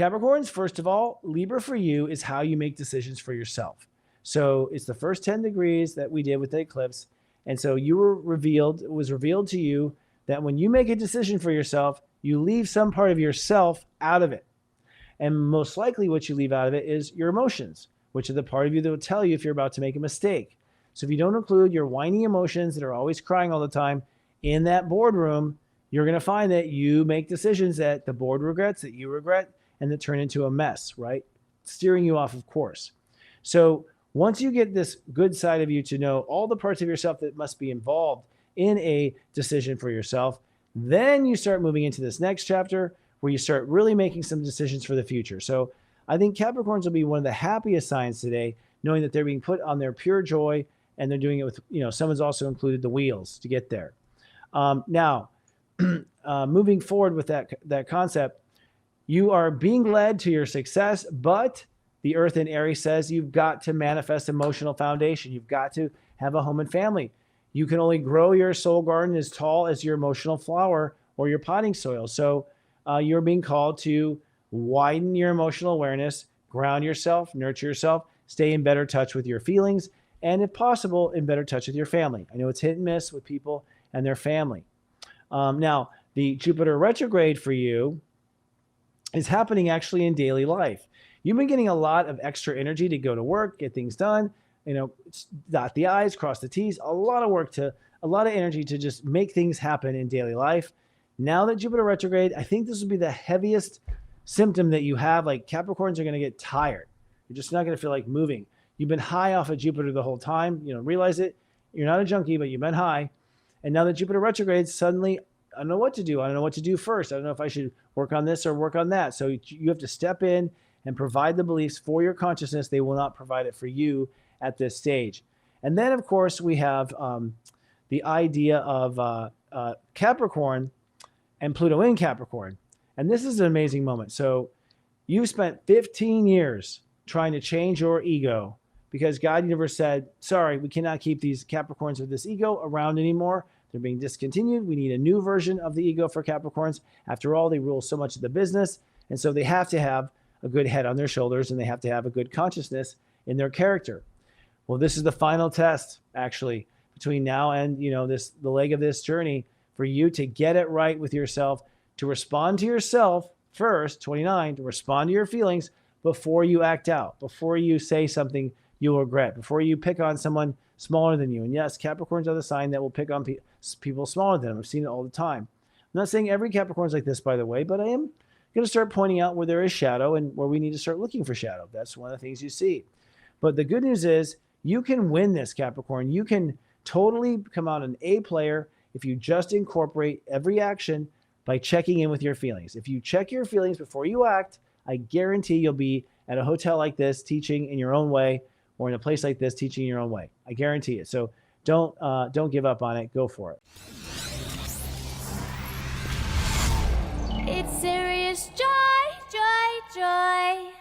Capricorns, first of all, Libra for you is how you make decisions for yourself. So it's the first 10 degrees that we did with the eclipse. And so it was revealed to you that when you make a decision for yourself, you leave some part of yourself out of it. And most likely what you leave out of it is your emotions, which are the part of you that will tell you if you're about to make a mistake. So if you don't include your whiny emotions that are always crying all the time in that boardroom, you're going to find that you make decisions that the board regrets, that you regret, and that turn into a mess, right? Steering you off of course. So once you get this good side of you to know all the parts of yourself that must be involved in a decision for yourself, then you start moving into this next chapter where you start really making some decisions for the future. So I think Capricorns will be one of the happiest signs today, knowing that they're being put on their pure joy and they're doing it with, someone's also included the wheels to get there. Now, moving forward with that concept, you are being led to your success, but the Earth in Aries says you've got to manifest emotional foundation. You've got to have a home and family. You can only grow your soul garden as tall as your emotional flower or your potting soil. So you're being called to widen your emotional awareness, ground yourself, nurture yourself, stay in better touch with your feelings, and if possible, in better touch with your family. I know it's hit and miss with people and their family. Now, the Jupiter retrograde for you is happening actually in daily life. You've been getting a lot of extra energy to go to work, get things done, dot the I's, cross the T's, a lot of energy to just make things happen in daily life. Now that Jupiter retrograde, I think this will be the heaviest symptom that you have. Like Capricorns are going to get tired. You're just not going to feel like moving. You've been high off of Jupiter the whole time. Realize it. You're not a junkie, but you've been high. And now that Jupiter retrograde, suddenly, I don't know what to do. I don't know what to do first. I don't know if I should work on this or work on that. So you have to step in and provide the beliefs for your consciousness. They will not provide it for you at this stage. And then, of course, we have the idea of Capricorn and Pluto in Capricorn. And this is an amazing moment. So you spent 15 years trying to change your ego because God Universe said, sorry, we cannot keep these Capricorns with this ego around anymore. They're being discontinued. We need a new version of the ego for Capricorns. After all, they rule so much of the business. And so they have to have a good head on their shoulders and they have to have a good consciousness in their character. Well, this is the final test, actually, between now and, the leg of this journey for you to get it right with yourself, to respond to yourself first, 29, to respond to your feelings before you act out, before you say something you'll regret, before you pick on someone smaller than you. And yes, Capricorns are the sign that will pick on people smaller than them. I've seen it all the time. I'm not saying every Capricorn is like this, by the way, but I am going to start pointing out where there is shadow and where we need to start looking for shadow. That's one of the things you see. But the good news is you can win this, Capricorn. You can totally come out an A player if you just incorporate every action by checking in with your feelings. If you check your feelings before you act, I guarantee you'll be at a hotel like this teaching in your own way, or in a place like this teaching in your own way. I guarantee it. So don't give up on it. Go for it. It's serious joy, joy, joy.